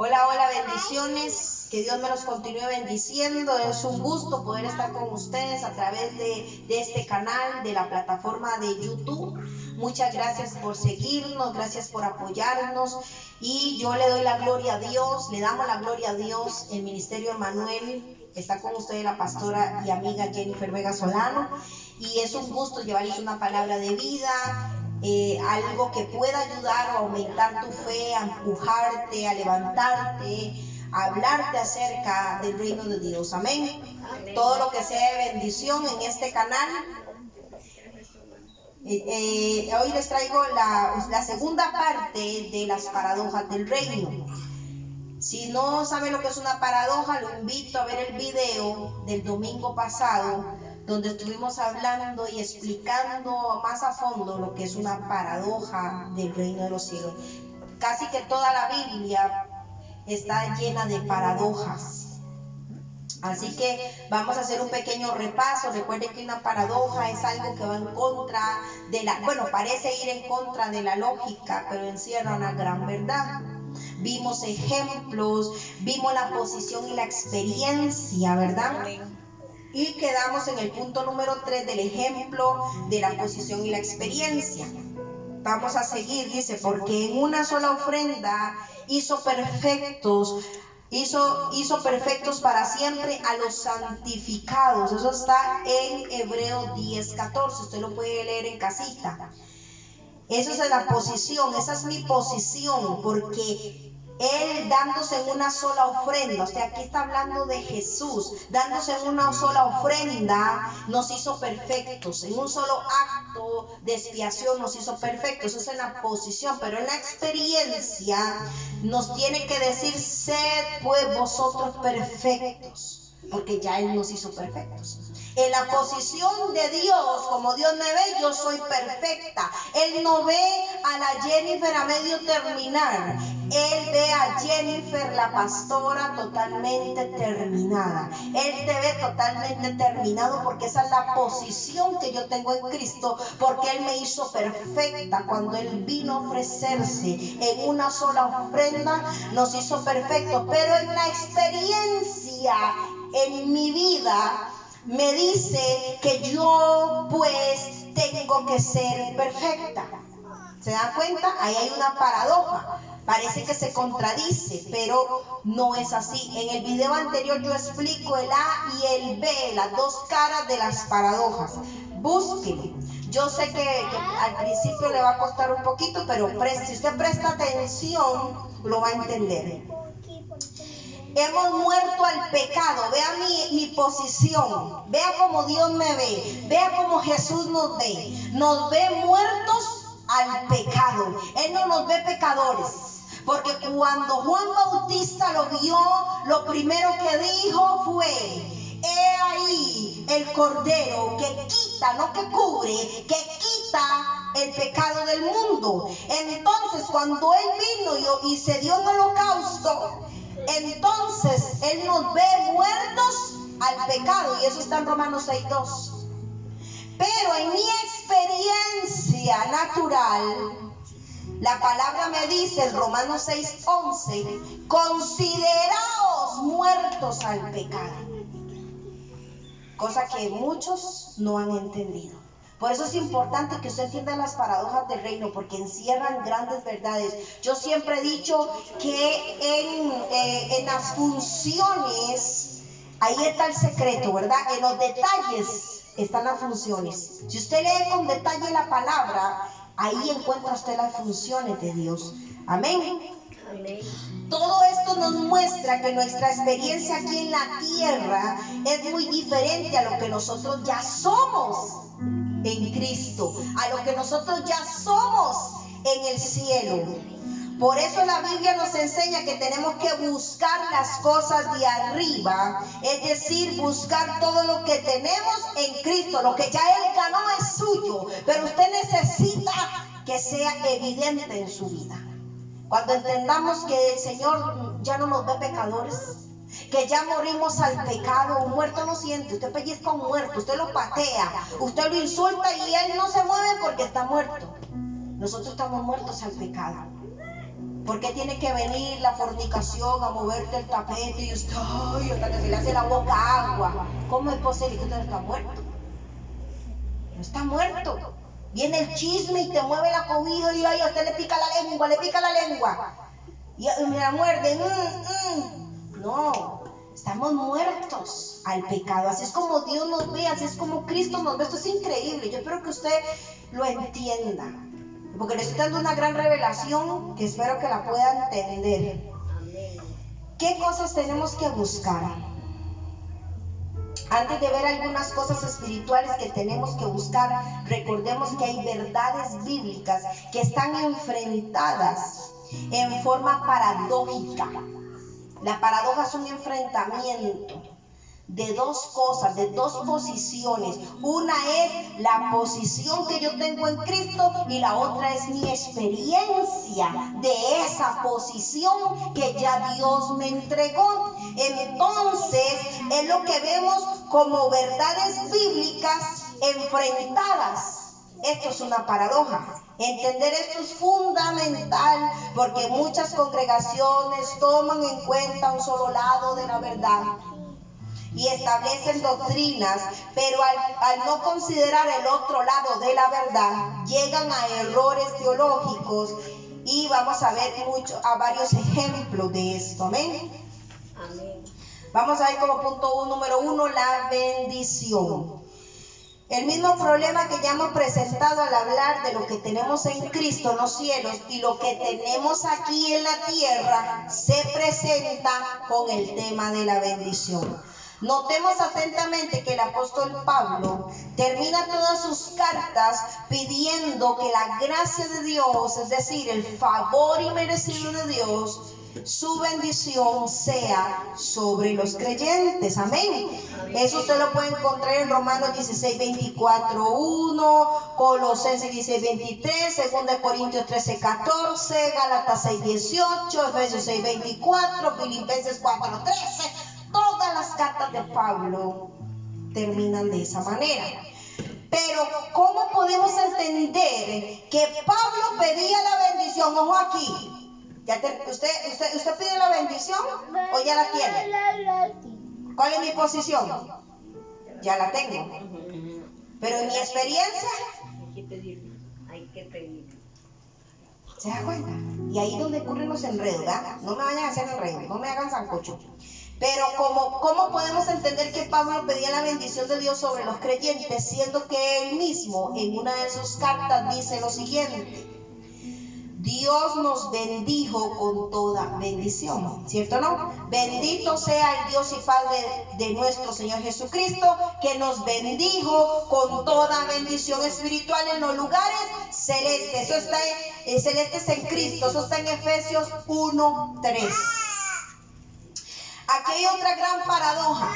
Hola, hola, bendiciones. Que Dios me los continúe bendiciendo. Es un gusto poder estar con ustedes a través de este canal, de la plataforma de YouTube. Muchas gracias por seguirnos, gracias por apoyarnos. Y yo le doy la gloria a Dios, le damos la gloria a Dios. El Ministerio Emmanuel está con ustedes, la pastora y amiga Jennifer Vega Solano. Y es un gusto llevarles una palabra de vida. Algo que pueda ayudar a aumentar tu fe, a empujarte, a levantarte, a hablarte acerca del reino de Dios. Amén. Todo lo que sea de bendición en este canal. Hoy les traigo la segunda parte de las paradojas del reino. Si no sabe lo que es una paradoja, lo invito a ver el video del domingo pasado, donde estuvimos hablando y explicando más a fondo lo que es una paradoja del reino de los cielos. Casi que toda la Biblia está llena de paradojas. Así que vamos a hacer un pequeño repaso. Recuerden que una paradoja es algo que va en contra de parece ir en contra de la lógica, pero encierra una gran verdad. Vimos ejemplos, vimos la posición y la experiencia, ¿verdad? Y quedamos en el punto número 3 del ejemplo de la posición y la experiencia. Vamos a seguir, dice, porque en una sola ofrenda hizo perfectos para siempre a los santificados. Eso está en Hebreos 10:14. Usted lo puede leer en casita. Eso es la posición, esa es mi posición, porque Él dándose en una sola ofrenda, o sea, aquí está hablando de Jesús, dándose en una sola ofrenda, nos hizo perfectos, en un solo acto de expiación nos hizo perfectos. Eso es en la posición, pero en la experiencia nos tiene que decir, sed pues vosotros perfectos, porque ya Él nos hizo perfectos. En la posición de Dios, como Dios me ve, yo soy perfecta. Él no ve a la Jennifer a medio terminar. Él ve a Jennifer, la pastora, totalmente terminada. Él te ve totalmente terminado, porque esa es la posición que yo tengo en Cristo, porque Él me hizo perfecta. Cuando Él vino a ofrecerse en una sola ofrenda, nos hizo perfectos. Pero en la experiencia, en mi vida, me dice que yo pues tengo que ser perfecta. ¿Se dan cuenta? Ahí hay una paradoja. Parece que se contradice, pero no es así. En el video anterior yo explico el A y el B, las dos caras de las paradojas. Búsquenlo. Yo sé que al principio le va a costar un poquito, pero si usted presta atención, lo va a entender. Hemos muerto al pecado. Vea mi posición. Vea cómo Dios me ve. Vea cómo Jesús nos ve. Nos ve muertos al pecado. Él no nos ve pecadores. Porque cuando Juan Bautista lo vio, lo primero que dijo fue: he ahí el Cordero que quita, no que cubre, que quita el pecado del mundo. Entonces, cuando Él vino y se dio en holocausto, entonces Él nos ve muertos al pecado, y eso está en Romanos 6:2. Pero en mi experiencia natural, la palabra me dice en Romanos 6:11, consideraos muertos al pecado. Cosa que muchos no han entendido. Por eso es importante que usted entienda las paradojas del reino, porque encierran grandes verdades. Yo siempre he dicho que en las funciones, ahí está el secreto, ¿verdad? En los detalles están las funciones. Si usted lee con detalle la palabra, ahí encuentra usted las funciones de Dios. Amén. Amén. Todo esto nos muestra que nuestra experiencia aquí en la tierra es muy diferente a lo que nosotros ya somos en Cristo, a lo que nosotros ya somos en el cielo. Por eso la Biblia nos enseña que tenemos que buscar las cosas de arriba, es decir, buscar todo lo que tenemos en Cristo. Lo que ya Él ganó es suyo, pero usted necesita que sea evidente en su vida. Cuando entendamos que el Señor ya no nos ve pecadores, que ya morimos al pecado. Un muerto no siente. Usted pellizca a un muerto, usted lo patea, usted lo insulta y él no se mueve porque está muerto. Nosotros estamos muertos al pecado. ¿Por qué tiene que venir la fornicación a moverte el tapete y usted, ay, hasta que se le hace la boca agua? ¿Cómo es posible que usted está muerto? No está muerto. Viene el chisme y te mueve la cobija y ay, a usted le pica la lengua. Y me la muerde. No, estamos muertos al pecado. Así es como Dios nos ve, así es como Cristo nos ve. Esto es increíble. Yo espero que usted lo entienda, porque le estoy dando una gran revelación que espero que la pueda entender. ¿Qué cosas tenemos que buscar? Antes de ver algunas cosas espirituales que tenemos que buscar, recordemos que hay verdades bíblicas que están enfrentadas en forma paradójica. La paradoja es un enfrentamiento de dos cosas, de dos posiciones. Una es la posición que yo tengo en Cristo y la otra es mi experiencia de esa posición que ya Dios me entregó. Entonces es lo que vemos como verdades bíblicas enfrentadas. Esto es una paradoja. Entender esto es fundamental, porque muchas congregaciones toman en cuenta un solo lado de la verdad y establecen doctrinas, pero al no considerar el otro lado de la verdad, llegan a errores teológicos, y vamos a ver varios ejemplos de esto. Amén. Vamos a ver como punto número 1, la bendición. El mismo problema que ya hemos presentado al hablar de lo que tenemos en Cristo en los cielos y lo que tenemos aquí en la tierra, se presenta con el tema de la bendición. Notemos atentamente que el apóstol Pablo termina todas sus cartas pidiendo que la gracia de Dios, es decir, el favor inmerecido de Dios, su bendición sea sobre los creyentes. Amén. Eso usted lo puede encontrar en Romanos 16, 24, 1, Colosenses 16, 23, 2 Corintios 13, 14, Gálatas 6, 18, Efesios 6, 24, Filipenses 4, 13. Todas las cartas de Pablo terminan de esa manera. Pero ¿cómo podemos entender que Pablo pedía la bendición? Ojo aquí. ¿Usted pide la bendición o ya la tiene? ¿Cuál es mi posición? Ya la tengo. Pero en mi experiencia, hay que pedir. ¿Se da cuenta? Y ahí es donde ocurren los enredos, ¿verdad? No me vayan a hacer enredos, no me hagan sancocho. Pero ¿cómo podemos entender que Pablo pedía la bendición de Dios sobre los creyentes, siendo que él mismo en una de sus cartas dice lo siguiente: Dios nos bendijo con toda bendición, ¿cierto o no? Bendito sea el Dios y Padre de nuestro Señor Jesucristo, que nos bendijo con toda bendición espiritual en los lugares celestes. Eso está celestes en Cristo, eso está en Efesios 1:3. Aquí hay otra gran paradoja.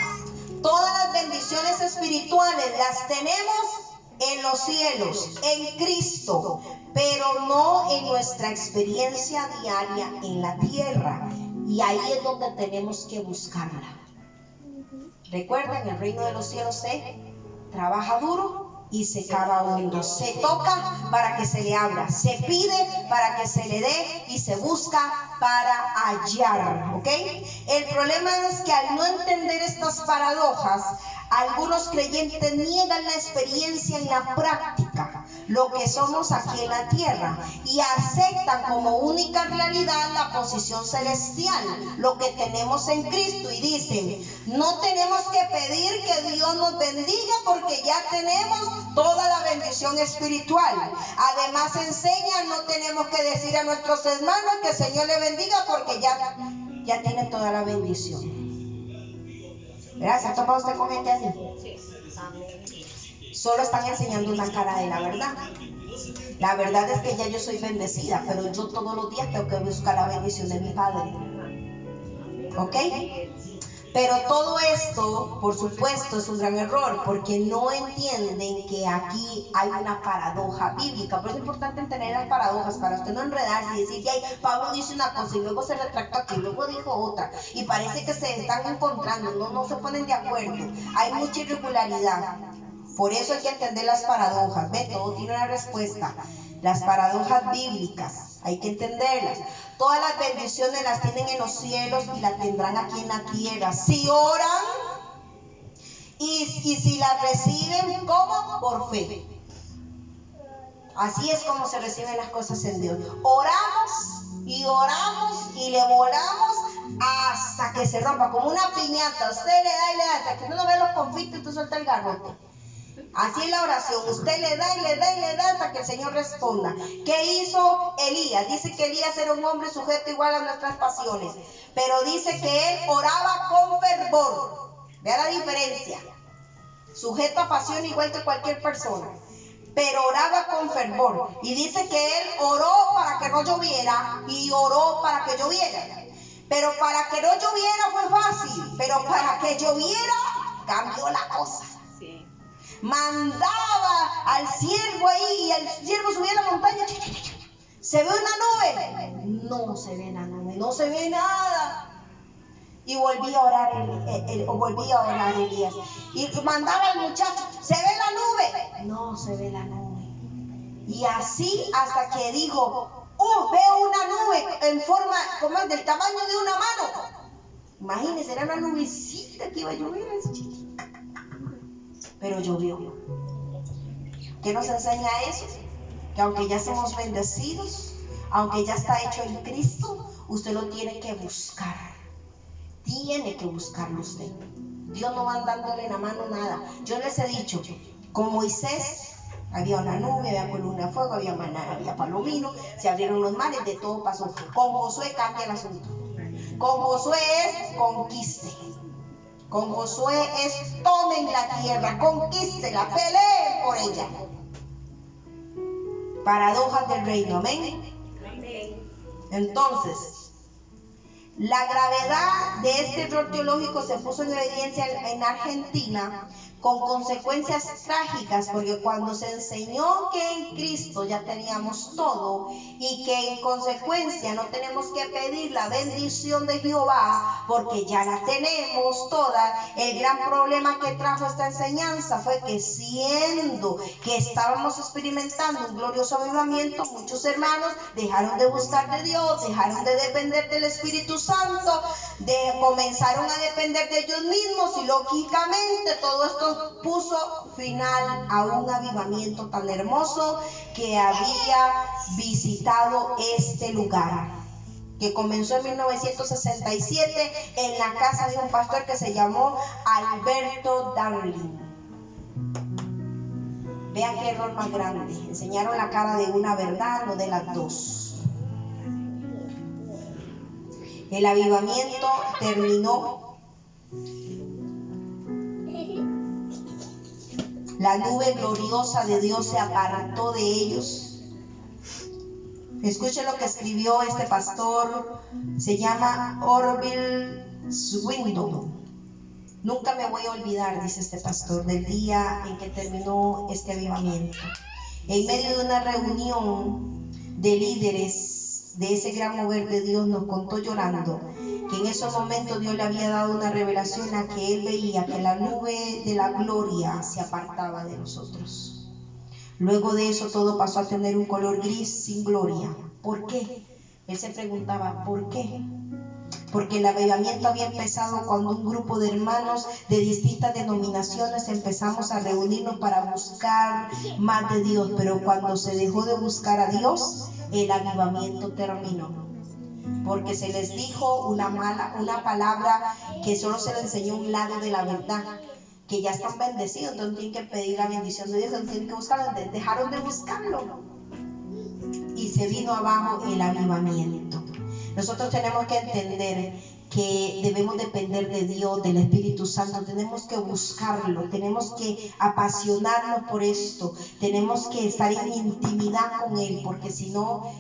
Todas las bendiciones espirituales las tenemos en los cielos, en Cristo, pero no en nuestra experiencia diaria en la tierra. Y ahí es donde tenemos que buscarla. Recuerden, el reino de los cielos se trabaja duro y se cava hondo. Se toca para que se le abra, se pide para que se le dé y se busca para hallar. ¿Ok? El problema es que al no entender estas paradojas, algunos creyentes niegan la experiencia en la práctica, lo que somos aquí en la tierra, y aceptan como única realidad la posición celestial, lo que tenemos en Cristo, y dicen: no tenemos que pedir que Dios nos bendiga porque ya tenemos toda la bendición espiritual. Además enseñan: no tenemos que decir a nuestros hermanos que el Señor le bendiga porque ya tiene toda la bendición. ¿Verdad? ¿Se ha topado usted con gente así? Solo están enseñando una cara de la verdad. La verdad es que ya yo soy bendecida, pero yo todos los días tengo que buscar la bendición de mi Padre. ¿Ok? Pero todo esto, por supuesto, es un gran error, porque no entienden que aquí hay una paradoja bíblica. Por eso es importante entender las paradojas, para usted no enredarse y decir: ay, Pablo dice una cosa y luego se retractó aquí, luego dijo otra, y parece que se están encontrando, no se ponen de acuerdo. Hay mucha irregularidad. Por eso hay que entender las paradojas. Ve, todo tiene una respuesta. Las paradojas bíblicas. Hay que entenderlas. Todas las bendiciones las tienen en los cielos y las tendrán aquí en la tierra. Si oran y si las reciben, ¿cómo? Por fe. Así es como se reciben las cosas en Dios. Oramos y le volamos hasta que se rompa, como una piñata. Usted le da, hasta que uno no ve los confites, usted suelta el garrote. Así es la oración. Usted le da hasta que el Señor responda. ¿Qué hizo Elías? Dice que Elías era un hombre sujeto igual a nuestras pasiones, pero dice que él oraba con fervor. Vea la diferencia. Sujeto a pasión igual que cualquier persona, pero oraba con fervor. Y dice que él oró para que no lloviera y oró para que lloviera. Pero para que no lloviera fue fácil, pero para que lloviera cambió la cosa. Sí. Mandaba al siervo ahí y el siervo subía a la montaña. ¿Se ve una nube? No se ve la nube, no se ve nada. Y volvía a orar Elías. Y mandaba al muchacho, ¿se ve la nube? No se ve la nube. Y así hasta que dijo, veo una nube en forma como del tamaño de una mano. Imagínense, era una nubecita que iba a llover así chiquita. Pero llovió. ¿Qué nos enseña eso? Que aunque ya somos bendecidos, aunque ya está hecho en Cristo, usted lo tiene que buscar. Tiene que buscarlo usted. Dios no va dándole la mano nada. Yo les he dicho, con Moisés había una nube, había columna de fuego, había maná, había palomino, se abrieron los mares, de todo pasó. Con Josué cambia el asunto. Con Josué es conquiste. Con Josué es tomen la tierra, conquístela, peleen por ella. Paradojas del reino, amén. Entonces, la gravedad de este error teológico se puso en evidencia en Argentina con consecuencias trágicas, porque cuando se enseñó que en Cristo ya teníamos todo y que en consecuencia no tenemos que pedir la bendición de Jehová porque ya la tenemos toda, el gran problema que trajo esta enseñanza fue que siendo que estábamos experimentando un glorioso avivamiento, muchos hermanos dejaron de buscar de Dios, dejaron de depender del Espíritu Santo, comenzaron a depender de ellos mismos y lógicamente todo esto puso final a un avivamiento tan hermoso que había visitado este lugar, que comenzó en 1967 en la casa de un pastor que se llamó Alberto Darling. Vean qué error más grande. Enseñaron la cara de una verdad, no de las dos. El avivamiento terminó. La nube gloriosa de Dios se apartó de ellos. Escuchen lo que escribió este pastor, se llama Orville Swindon. Nunca me voy a olvidar, dice este pastor, del día en que terminó este avivamiento. En medio de una reunión de líderes de ese gran mover de Dios, nos contó llorando que en esos momentos Dios le había dado una revelación a que él veía que la nube de la gloria se apartaba de nosotros. Luego de eso todo pasó a tener un color gris sin gloria. ¿Por qué? Él se preguntaba, ¿por qué? Porque el avivamiento había empezado cuando un grupo de hermanos de distintas denominaciones empezamos a reunirnos para buscar más de Dios, pero cuando se dejó de buscar a Dios, el avivamiento terminó. Porque se les dijo una palabra que solo se le enseñó un lado de la verdad, que ya están bendecidos, entonces tienen que pedir la bendición de Dios, entonces tienen que buscarlo, dejaron de buscarlo y se vino abajo el avivamiento. Nosotros tenemos que entender que debemos depender de Dios, del Espíritu Santo, tenemos que buscarlo, tenemos que apasionarnos por esto, tenemos que estar en intimidad con Él, porque si no,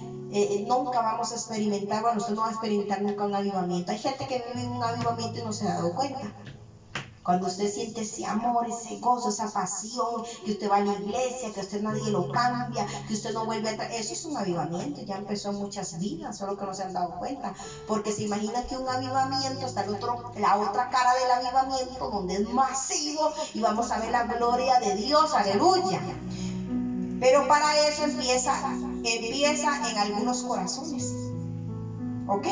nunca vamos a experimentar, bueno, usted no va a experimentar nunca un avivamiento. Hay gente que vive en un avivamiento y no se ha dado cuenta. Cuando usted siente ese amor, ese gozo, esa pasión, que usted va a la iglesia, que usted nadie lo cambia, que usted no vuelve a traer, eso es un avivamiento, ya empezó en muchas vidas, solo que no se han dado cuenta, porque se imagina que un avivamiento está la otra cara del avivamiento, donde es masivo y vamos a ver la gloria de Dios, aleluya. Pero para eso empieza empieza en algunos corazones. ¿Ok?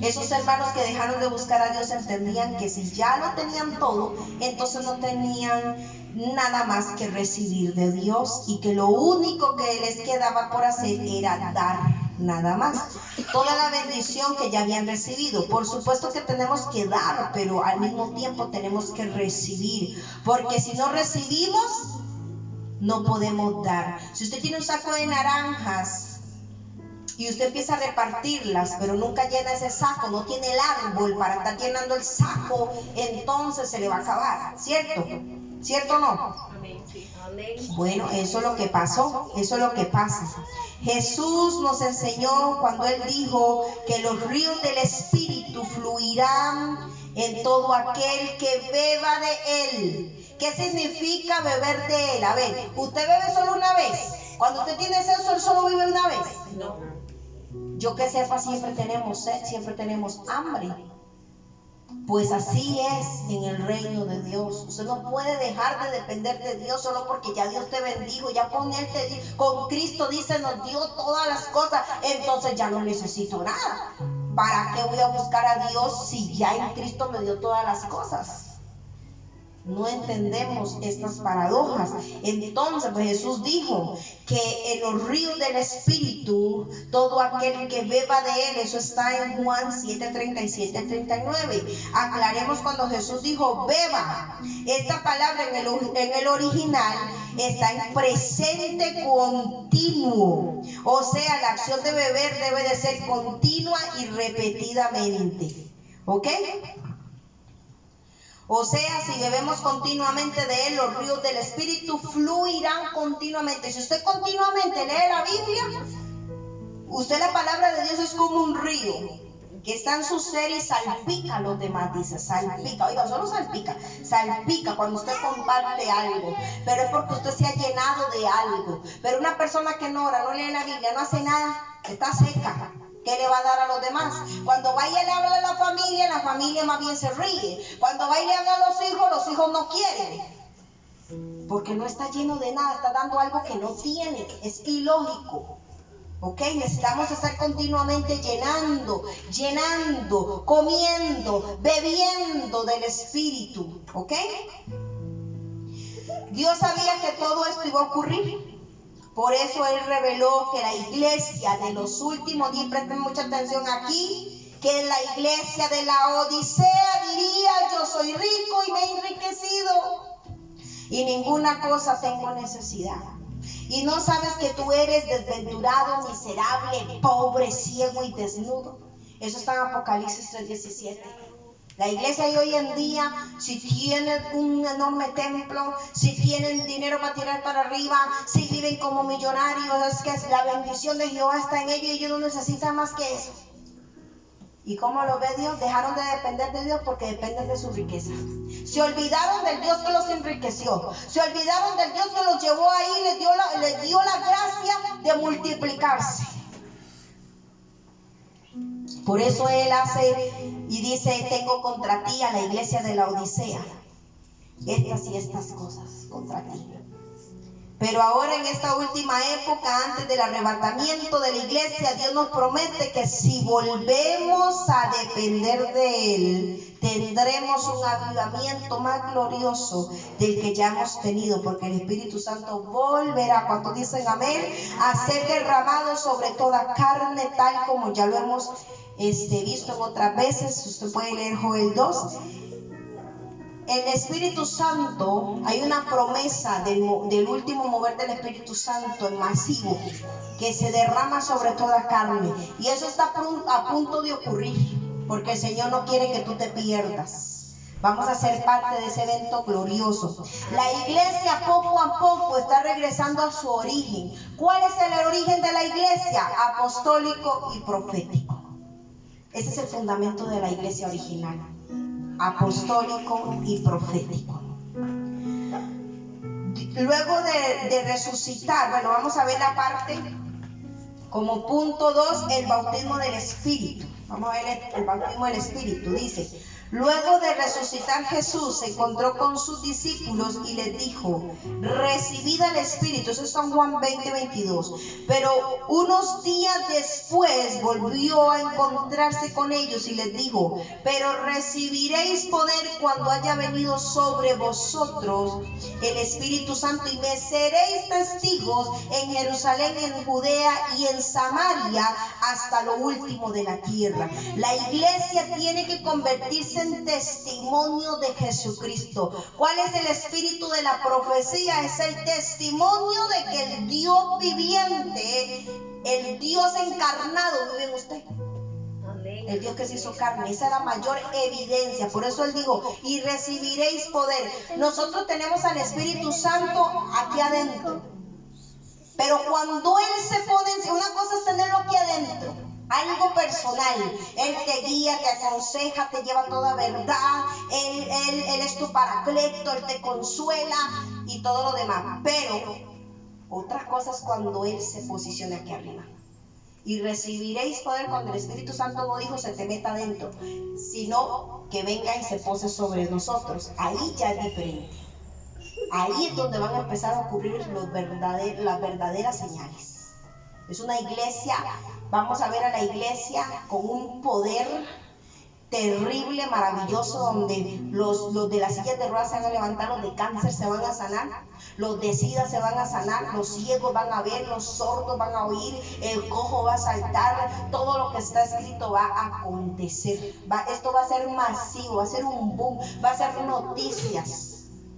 Esos hermanos que dejaron de buscar a Dios entendían que si ya lo tenían todo, entonces no tenían nada más que recibir de Dios, y que lo único que les quedaba por hacer era dar nada más toda la bendición que ya habían recibido. Por supuesto que tenemos que dar, pero al mismo tiempo tenemos que recibir, porque si no recibimos, no podemos dar. Si usted tiene un saco de naranjas y usted empieza a repartirlas, pero nunca llena ese saco, no tiene el árbol para estar llenando el saco, entonces se le va a acabar, ¿cierto? ¿Cierto o no? Amén, sí. Amén. Bueno, eso es lo que pasó, eso es lo que pasa. Jesús nos enseñó cuando Él dijo que los ríos del Espíritu fluirán en todo aquel que beba de Él. ¿Qué significa beber de Él? A ver, ¿usted bebe solo una vez? Cuando usted tiene sed, ¿Él solo vive una vez? No. Yo que sepa, siempre tenemos sed, siempre tenemos hambre. Pues así es en el reino de Dios. Usted no puede dejar de depender de Dios solo porque ya Dios te bendijo. Ya con Él con Cristo dice, nos dio todas las cosas. Entonces ya no necesito nada. ¿Para qué voy a buscar a Dios si ya en Cristo me dio todas las cosas? No entendemos estas paradojas. Entonces pues Jesús dijo que en los ríos del Espíritu, todo aquel que beba de Él, eso está en Juan 7:37-39. Aclaremos cuando Jesús dijo beba. Esta palabra en el original está en presente continuo. O sea, la acción de beber debe de ser continua y repetidamente. ¿Ok? O sea, si bebemos continuamente de Él, los ríos del Espíritu fluirán continuamente. Si usted continuamente lee la Biblia, usted, la palabra de Dios es como un río que está en su ser y salpica a los demás, dice, salpica. Oiga, solo salpica cuando usted comparte algo, pero es porque usted se ha llenado de algo. Pero una persona que no ora, no lee la Biblia, no hace nada, está seca. ¿Qué le va a dar a los demás? Cuando va y le habla a la familia más bien se ríe. Cuando va y le habla a los hijos no quieren. Porque no está lleno de nada, está dando algo que no tiene. Es ilógico. ¿Ok? Necesitamos estar continuamente llenando, comiendo, bebiendo del Espíritu. ¿Ok? Dios sabía que todo esto iba a ocurrir. Por eso Él reveló que la iglesia de los últimos días, presten mucha atención aquí, que la iglesia de la Odisea diría, yo soy rico y me he enriquecido y ninguna cosa tengo necesidad. Y no sabes que tú eres desventurado, miserable, pobre, ciego y desnudo. Eso está en Apocalipsis 3:17. La iglesia de hoy en día, si tienen un enorme templo, si tienen dinero para tirar para arriba, si viven como millonarios, es que la bendición de Jehová está en ellos y ellos no necesitan más que eso. ¿Y cómo lo ve Dios? Dejaron de depender de Dios porque dependen de su riqueza. Se olvidaron del Dios que los enriqueció. Se olvidaron del Dios que los llevó ahí, les dio la gracia de multiplicarse. Por eso Él hace y dice, tengo contra ti a la iglesia de la Odisea estas y estas cosas contra ti. Pero ahora en esta última época, antes del arrebatamiento de la iglesia, Dios nos promete que si volvemos a depender de Él, tendremos un avivamiento más glorioso del que ya hemos tenido, porque el Espíritu Santo volverá, cuando dicen amén, a ser derramado sobre toda carne, tal como ya lo hemos visto en otras veces. Usted puede leer Joel 2. El Espíritu Santo, hay una promesa del último mover del Espíritu Santo en masivo, que se derrama sobre toda carne, y eso está a punto de ocurrir, porque el Señor no quiere que tú te pierdas. Vamos a ser parte de ese evento glorioso. La iglesia poco a poco está regresando a su origen. ¿Cuál es el origen de la iglesia? Apostólico y profético. Ese es el fundamento de la iglesia original. Apostólico y profético. Luego de resucitar, bueno, vamos a ver la parte como punto 2, el bautismo del Espíritu. Vamos a ver el bautismo del Espíritu. Dice, Luego de resucitar Jesús, se encontró con sus discípulos y les dijo: recibid al Espíritu. Eso es San Juan 20:22. Pero unos días después volvió a encontrarse con ellos y les dijo: pero recibiréis poder cuando haya venido sobre vosotros el Espíritu Santo, y me seréis testigos en Jerusalén, en Judea y en Samaria, hasta lo último de la tierra. La iglesia tiene que convertirse en testimonio de Jesucristo. ¿Cuál es el espíritu de la profecía? Es el testimonio de que el Dios viviente, el Dios encarnado vive en usted. El Dios que se hizo carne. Esa es la mayor evidencia. Por eso Él dijo: y recibiréis poder. Nosotros tenemos al Espíritu Santo aquí adentro, pero cuando Él se pone, una cosa es tenerlo aquí adentro, algo personal. Él te guía, te aconseja, te lleva toda verdad. Él es tu paracleto, Él te consuela y todo lo demás. Pero otra cosa es cuando Él se posiciona aquí arriba. Y recibiréis poder. Cuando el Espíritu Santo no dijo se te meta adentro, sino que venga y se pose sobre nosotros. Ahí ya es diferente. Ahí es donde van a empezar a ocurrir las verdaderas señales. Es una iglesia, vamos a ver a la iglesia con un poder terrible, maravilloso, donde los de las sillas de ruedas se van a levantar, los de cáncer se van a sanar, los de sida se van a sanar, los ciegos van a ver, los sordos van a oír, el cojo va a saltar, todo lo que está escrito va a acontecer. Esto va a ser masivo, va a ser un boom, va a ser noticias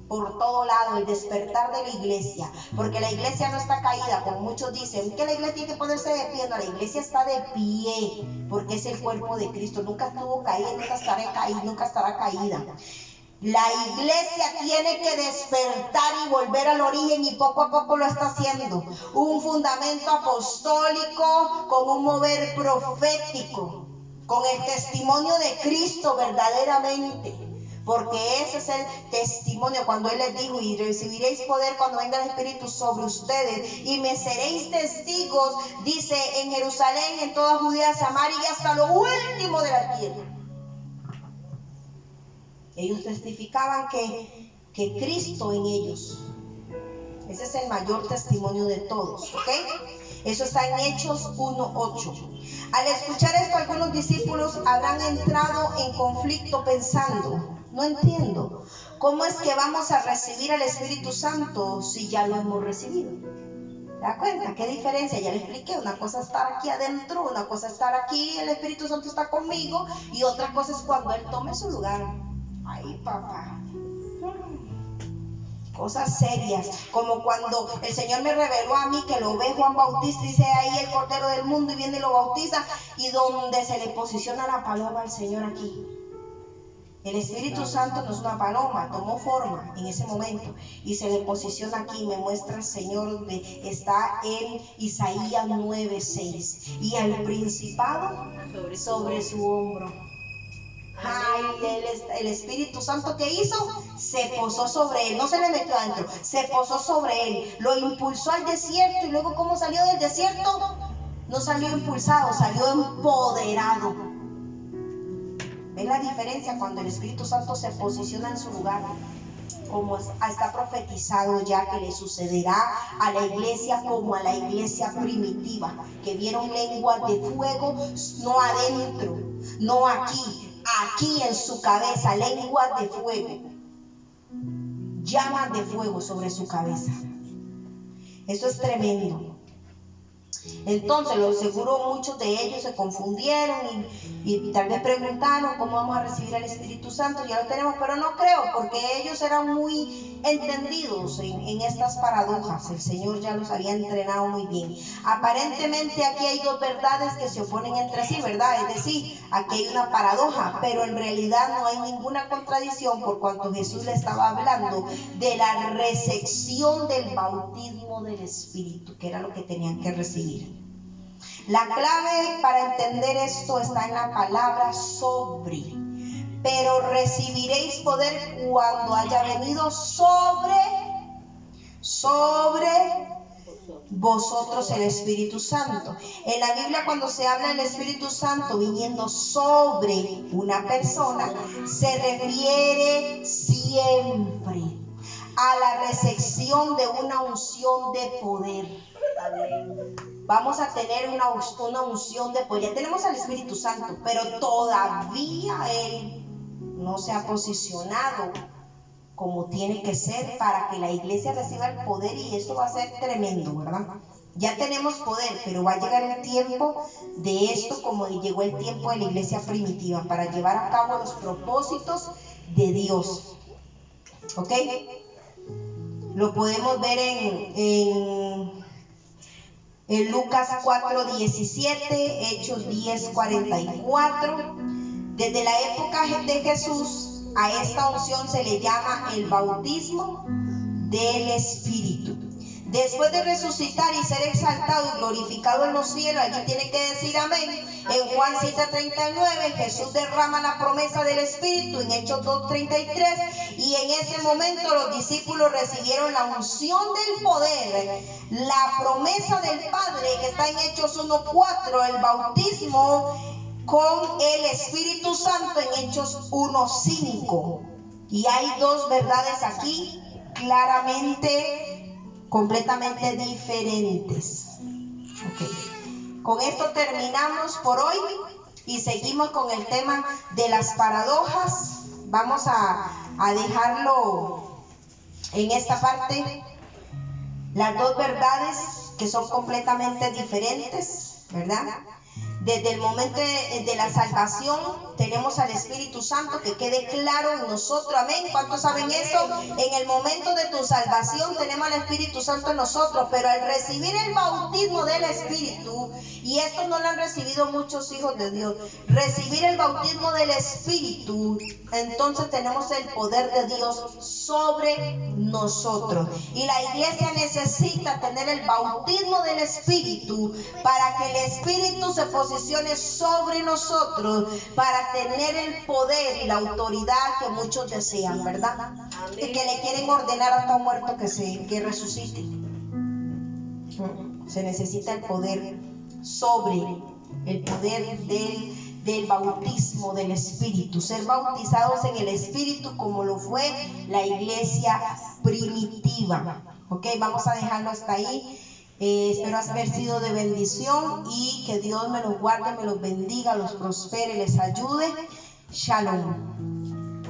por todo lado, el despertar de la iglesia, porque la iglesia no está caída, como muchos dicen que la iglesia tiene que ponerse de pie. No, la iglesia está de pie, porque es el cuerpo de Cristo. Nunca estuvo caída, nunca estará caída. La iglesia tiene que despertar y volver al origen, y poco a poco lo está haciendo. Un fundamento apostólico, con un mover profético, con el testimonio de Cristo verdaderamente. Porque ese es el testimonio, cuando Él les dijo: y recibiréis poder cuando venga el Espíritu sobre ustedes, y me seréis testigos, dice, en Jerusalén, en toda Judea, Samaria y hasta lo último de la tierra. Ellos testificaban que Cristo en ellos. Ese es el mayor testimonio de todos, ¿ok? Eso está en Hechos 1:8. Al escuchar esto, algunos discípulos habrán entrado en conflicto pensando: no entiendo, ¿cómo es que vamos a recibir al Espíritu Santo si ya lo hemos recibido? ¿Te das cuenta? ¿Qué diferencia? Ya le expliqué. Una cosa es estar aquí adentro, una cosa es estar aquí, el Espíritu Santo está conmigo, y otra cosa es cuando Él tome su lugar. Ay, papá. Cosas serias, como cuando el Señor me reveló a mí que lo ve Juan Bautista, dice ahí el Cordero del Mundo, y viene y lo bautiza, y donde se le posiciona la paloma al Señor aquí. El Espíritu Santo no es una paloma, tomó forma en ese momento y se le posiciona aquí. Me muestra el Señor, está en Isaías 9:6, y el principado sobre su hombro. Ay, el Espíritu Santo, ¿qué hizo? Se posó sobre él, no se le metió adentro, se posó sobre él, lo impulsó al desierto. Y luego, ¿cómo salió del desierto? No salió impulsado, salió empoderado. ¿Ven la diferencia cuando el Espíritu Santo se posiciona en su lugar? Como está profetizado ya que le sucederá a la iglesia como a la iglesia primitiva, que vieron lenguas de fuego, no adentro, no aquí en su cabeza, lenguas de fuego, llamas de fuego sobre su cabeza. Eso es tremendo. Entonces, lo seguro muchos de ellos se confundieron y tal vez preguntaron: ¿cómo vamos a recibir al Espíritu Santo? Ya lo tenemos, pero no creo, porque ellos eran muy entendidos en estas paradojas. El Señor ya los había entrenado muy bien. Aparentemente aquí hay dos verdades que se oponen entre sí, ¿verdad? Es decir, aquí hay una paradoja, pero en realidad no hay ninguna contradicción, por cuanto Jesús le estaba hablando de la recepción del bautismo del Espíritu, que era lo que tenían que recibir. La clave para entender esto está en la palabra sobre. Pero recibiréis poder cuando haya venido sobre vosotros el Espíritu Santo. En la Biblia, cuando se habla del Espíritu Santo viniendo sobre una persona, se refiere siempre a la recepción de una unción de poder. Vamos a tener una unción de poder. Ya tenemos al Espíritu Santo, pero todavía Él no se ha posicionado como tiene que ser para que la iglesia reciba el poder, y esto va a ser tremendo, ¿verdad? Ya tenemos poder, pero va a llegar el tiempo de esto como llegó el tiempo de la iglesia primitiva, para llevar a cabo los propósitos de Dios. ¿Ok? Lo podemos ver en Lucas 4:17, Hechos 10:44. Desde la época de Jesús, a esta unción se le llama el bautismo del Espíritu. Después de resucitar y ser exaltado y glorificado en los cielos, allí tiene que decir amén. En Juan 7:39, Jesús derrama la promesa del Espíritu. En Hechos 2:33, y en ese momento los discípulos recibieron la unción del poder, la promesa del Padre, que está en Hechos 1:4, el bautismo con el Espíritu Santo en Hechos 1:5. Y hay dos verdades aquí claramente, completamente diferentes. Okay. Con esto terminamos por hoy y seguimos con el tema de las paradojas. Vamos a dejarlo en esta parte, las dos verdades que son completamente diferentes, ¿verdad? Desde el momento de la salvación tenemos al Espíritu Santo, que quede claro en nosotros, amén. ¿Cuántos saben eso? En el momento de tu salvación tenemos al Espíritu Santo en nosotros, pero al recibir el bautismo del Espíritu, y esto no lo han recibido muchos hijos de Dios, recibir el bautismo del Espíritu, entonces tenemos el poder de Dios sobre nosotros. Y la iglesia necesita tener el bautismo del Espíritu para que el Espíritu se posicione sobre nosotros, para tener el poder y la autoridad que muchos desean, ¿verdad? Y que le quieren ordenar hasta un muerto que resucite. Se necesita el poder sobre el poder del bautismo del Espíritu, ser bautizados en el Espíritu como lo fue la iglesia primitiva. Ok, vamos a dejarlo hasta ahí. Espero haber sido de bendición y que Dios me los guarde, me los bendiga, los prospere, les ayude. Shalom.